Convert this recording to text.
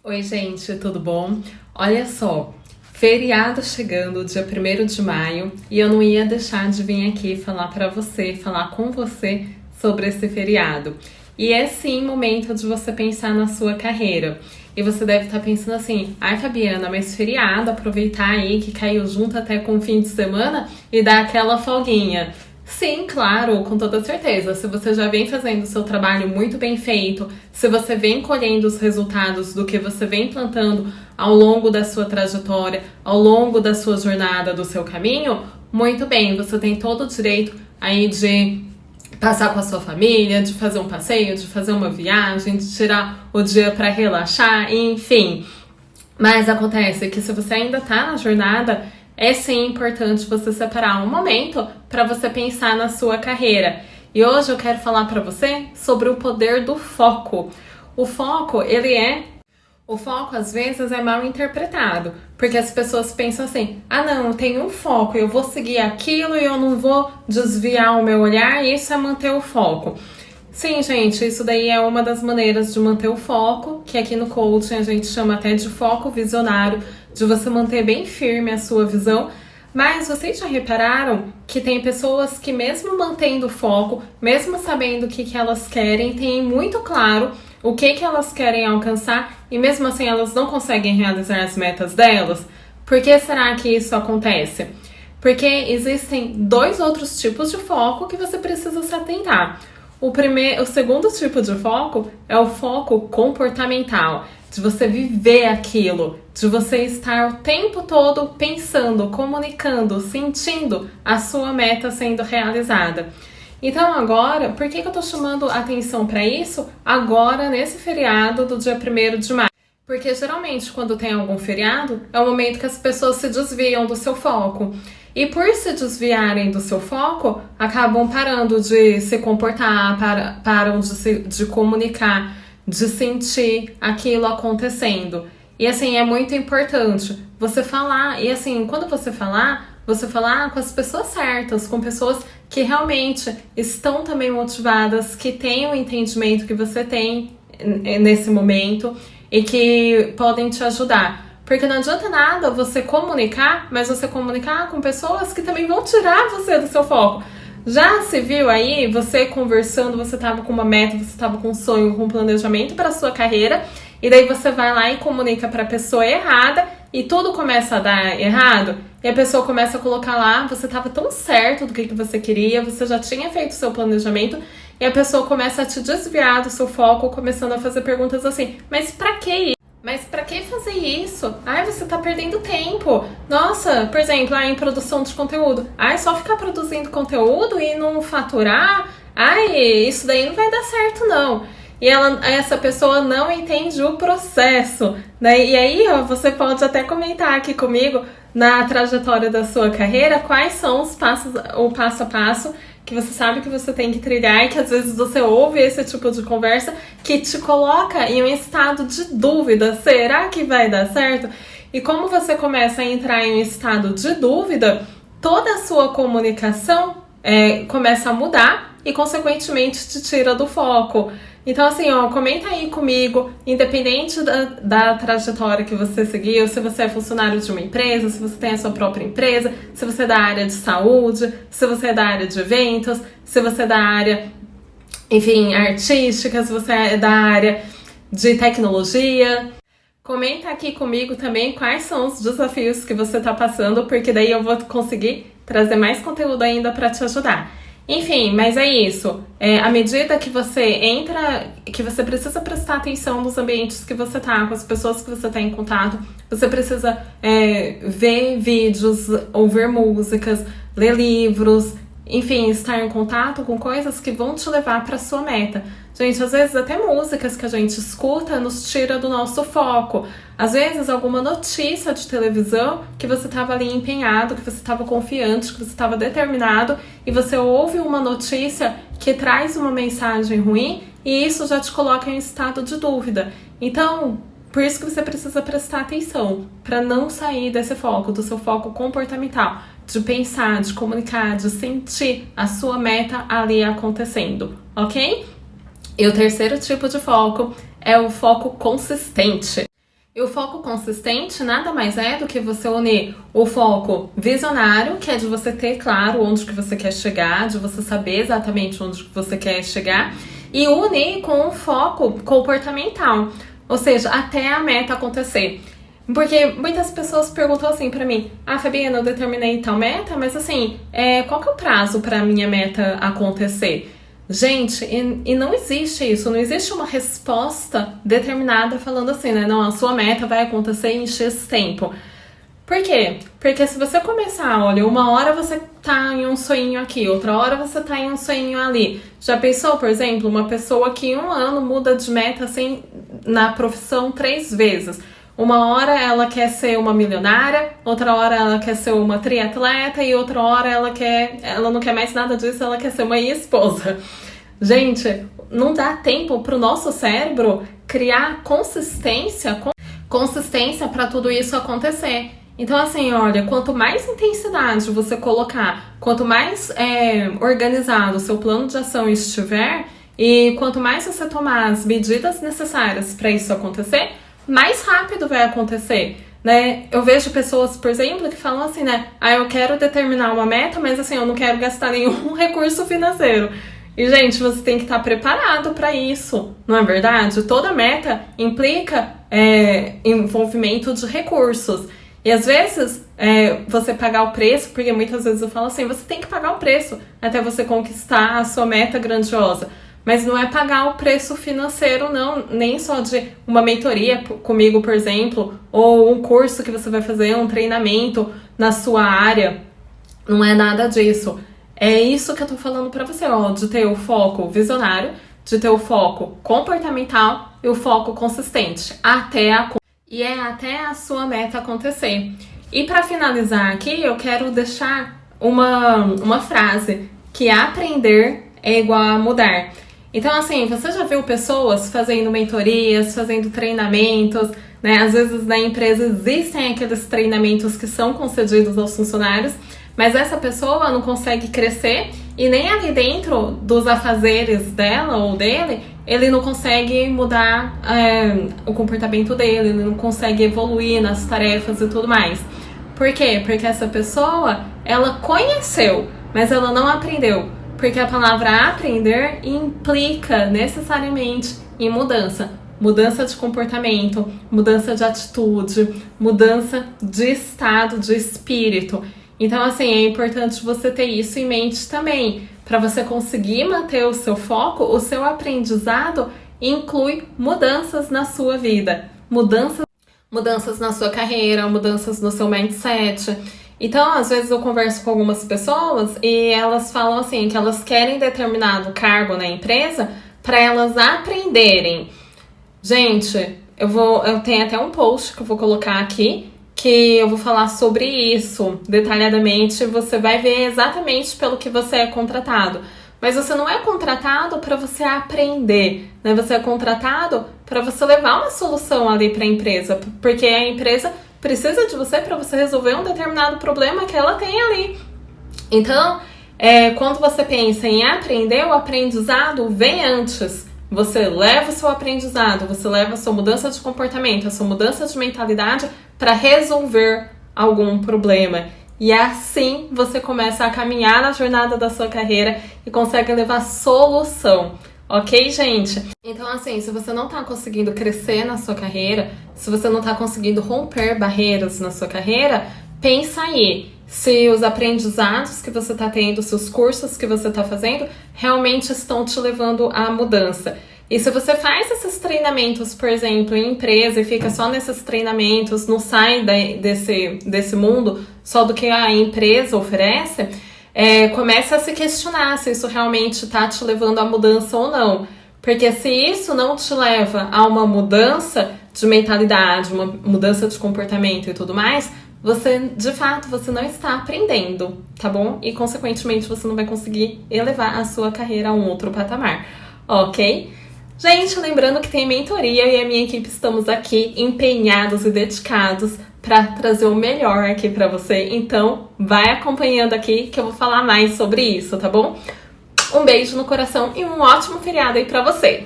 Oi, gente, tudo bom? Olha só, feriado chegando, dia 1º de maio, e eu não ia deixar de vir aqui falar com você sobre esse feriado. E é sim momento de você pensar na sua carreira. E você deve estar pensando assim, ai Fabiana, mas feriado, aproveitar aí que caiu junto até com o fim de semana e dar aquela folguinha. Sim, claro, com toda certeza. Se você já vem fazendo o seu trabalho muito bem feito, se você vem colhendo os resultados do que você vem plantando ao longo da sua trajetória, ao longo da sua jornada, do seu caminho, muito bem, você tem todo o direito aí de passar com a sua família, de fazer um passeio, de fazer uma viagem, de tirar o dia para relaxar, enfim. Mas acontece que se você ainda tá na jornada, é sim importante você separar um momento para você pensar na sua carreira. E hoje eu quero falar para você sobre o poder do foco. O foco, às vezes é mal interpretado, porque as pessoas pensam assim: ah, não, eu tenho um foco, eu vou seguir aquilo e eu não vou desviar o meu olhar, e isso é manter o foco. Sim, gente, isso daí é uma das maneiras de manter o foco, que aqui no coaching a gente chama até de foco visionário, de você manter bem firme a sua visão. Mas vocês já repararam que tem pessoas que mesmo mantendo o foco, mesmo sabendo o que elas querem, têm muito claro o que elas querem alcançar e mesmo assim elas não conseguem realizar as metas delas? Por que será que isso acontece? Porque existem dois outros tipos de foco que você precisa se atentar. O segundo tipo de foco é o foco comportamental, de você viver aquilo, de você estar o tempo todo pensando, comunicando, sentindo a sua meta sendo realizada. Então agora, por que eu tô chamando atenção para isso agora nesse feriado do dia 1º de maio? Porque geralmente quando tem algum feriado, é o momento que as pessoas se desviam do seu foco. E por se desviarem do seu foco, acabam parando de se comportar, param de comunicar, de sentir aquilo acontecendo. E assim, é muito importante você falar. E assim, quando você falar com as pessoas certas, com pessoas que realmente estão também motivadas, que têm o entendimento que você tem nesse momento e que podem te ajudar. Porque não adianta nada você comunicar, mas você comunicar com pessoas que também vão tirar você do seu foco. Já se viu aí, você conversando, você estava com uma meta, você estava com um sonho, com um planejamento para sua carreira, e daí você vai lá e comunica para a pessoa errada, e tudo começa a dar errado, e a pessoa começa a colocar lá, você estava tão certo do que você queria, você já tinha feito o seu planejamento, e a pessoa começa a te desviar do seu foco, começando a fazer perguntas assim, mas pra que isso? Mas pra que fazer isso? Ai, você tá perdendo tempo. Nossa, por exemplo, em produção de conteúdo. Ai, só ficar produzindo conteúdo e não faturar? Ai, isso daí não vai dar certo, não. E essa pessoa não entende o processo, né? E aí, ó, você pode até comentar aqui comigo na trajetória da sua carreira quais são o passo a passo que você sabe que você tem que trilhar e que às vezes você ouve esse tipo de conversa que te coloca em um estado de dúvida. Será que vai dar certo? E como você começa a entrar em um estado de dúvida, toda a sua comunicação começa a mudar e, consequentemente, te tira do foco. Então, assim, ó, comenta aí comigo, independente da trajetória que você seguiu, se você é funcionário de uma empresa, se você tem a sua própria empresa, se você é da área de saúde, se você é da área de eventos, se você é da área, enfim, artística, se você é da área de tecnologia. Comenta aqui comigo também quais são os desafios que você está passando, porque daí eu vou conseguir trazer mais conteúdo ainda para te ajudar. Enfim, mas é isso. À medida que você entra, que você precisa prestar atenção nos ambientes que você tá, com as pessoas que você tá em contato, você precisa ver vídeos, ouvir músicas, ler livros, enfim, estar em contato com coisas que vão te levar para sua meta. Gente, às vezes até músicas que a gente escuta nos tira do nosso foco. Às vezes alguma notícia de televisão que você estava ali empenhado, que você estava confiante, que você estava determinado e você ouve uma notícia que traz uma mensagem ruim e isso já te coloca em estado de dúvida. Então, por isso que você precisa prestar atenção para não sair desse foco, do seu foco comportamental, de pensar, de comunicar, de sentir a sua meta ali acontecendo, ok? E o terceiro tipo de foco é o foco consistente. E o foco consistente nada mais é do que você unir o foco visionário, que é de você ter claro onde que você quer chegar, de você saber exatamente onde que você quer chegar, e unir com o foco comportamental, ou seja, até a meta acontecer. Porque muitas pessoas perguntam assim pra mim: ah, Fabiana, eu determinei tal meta, mas assim, qual que é o prazo pra minha meta acontecer? Gente, e não existe isso, não existe uma resposta determinada falando assim, né? Não, a sua meta vai acontecer em X tempo. Por quê? Porque se você começar, olha, uma hora você tá em um sonhinho aqui, outra hora você tá em um sonhinho ali. Já pensou, por exemplo, uma pessoa que em um ano muda de meta assim na profissão 3 vezes? Uma hora ela quer ser uma milionária, outra hora ela quer ser uma triatleta e outra hora ela não quer mais nada disso, ela quer ser uma esposa. Gente, não dá tempo pro nosso cérebro criar consistência para tudo isso acontecer. Então, assim, olha, quanto mais intensidade você colocar, quanto mais organizado o seu plano de ação estiver, e quanto mais você tomar as medidas necessárias para isso acontecer, mais rápido vai acontecer, né? Eu vejo pessoas, por exemplo, que falam assim, né? Ah, eu quero determinar uma meta, mas assim, eu não quero gastar nenhum recurso financeiro. E, gente, você tem que estar preparado para isso, não é verdade? Toda meta implica envolvimento de recursos. E às vezes, você pagar o preço, porque muitas vezes eu falo assim, você tem que pagar o preço até você conquistar a sua meta grandiosa. Mas não é pagar o preço financeiro, não, nem só de uma mentoria comigo, por exemplo, ou um curso que você vai fazer, um treinamento na sua área. Não é nada disso. É isso que eu tô falando pra você, ó, de ter o foco visionário, de ter o foco comportamental e o foco consistente, até a sua meta acontecer. E pra finalizar aqui, eu quero deixar uma frase, que aprender é igual a mudar. Então, assim, você já viu pessoas fazendo mentorias, fazendo treinamentos, né? Às vezes na empresa existem aqueles treinamentos que são concedidos aos funcionários, mas essa pessoa não consegue crescer e nem ali dentro dos afazeres dela ou dele, ele não consegue mudar o comportamento dele, ele não consegue evoluir nas tarefas e tudo mais. Por quê? Porque essa pessoa, ela conheceu, mas ela não aprendeu. Porque a palavra aprender implica necessariamente em mudança. Mudança de comportamento, mudança de atitude, mudança de estado, de espírito. Então, assim, é importante você ter isso em mente também. Para você conseguir manter o seu foco, o seu aprendizado inclui mudanças na sua vida. Mudanças na sua carreira, mudanças no seu mindset. Então, às vezes eu converso com algumas pessoas e elas falam assim, que elas querem determinado cargo na empresa para elas aprenderem. Gente, eu tenho até um post que eu vou colocar aqui, que eu vou falar sobre isso detalhadamente. Você vai ver exatamente pelo que você é contratado. Mas você não é contratado para você aprender, né? Você é contratado para você levar uma solução ali para a empresa, porque a empresa precisa de você para você resolver um determinado problema que ela tem ali. Então, quando você pensa em aprender, o aprendizado vem antes. Você leva o seu aprendizado, você leva a sua mudança de comportamento, a sua mudança de mentalidade para resolver algum problema. E assim você começa a caminhar na jornada da sua carreira e consegue levar solução. Ok, gente? Então, assim, se você não tá conseguindo crescer na sua carreira, se você não tá conseguindo romper barreiras na sua carreira, pensa aí se os aprendizados que você tá tendo, se os cursos que você tá fazendo realmente estão te levando à mudança. E se você faz esses treinamentos, por exemplo, em empresa e fica só nesses treinamentos, não sai desse mundo só do que a empresa oferece, começa a se questionar se isso realmente está te levando à mudança ou não. Porque se isso não te leva a uma mudança de mentalidade, uma mudança de comportamento e tudo mais, de fato, você não está aprendendo, tá bom? E, consequentemente, você não vai conseguir elevar a sua carreira a um outro patamar, ok? Gente, lembrando que tem mentoria e a minha equipe estamos aqui empenhados e dedicados para trazer o melhor aqui para você. Então, vai acompanhando aqui que eu vou falar mais sobre isso, tá bom? Um beijo no coração e um ótimo feriado aí para você!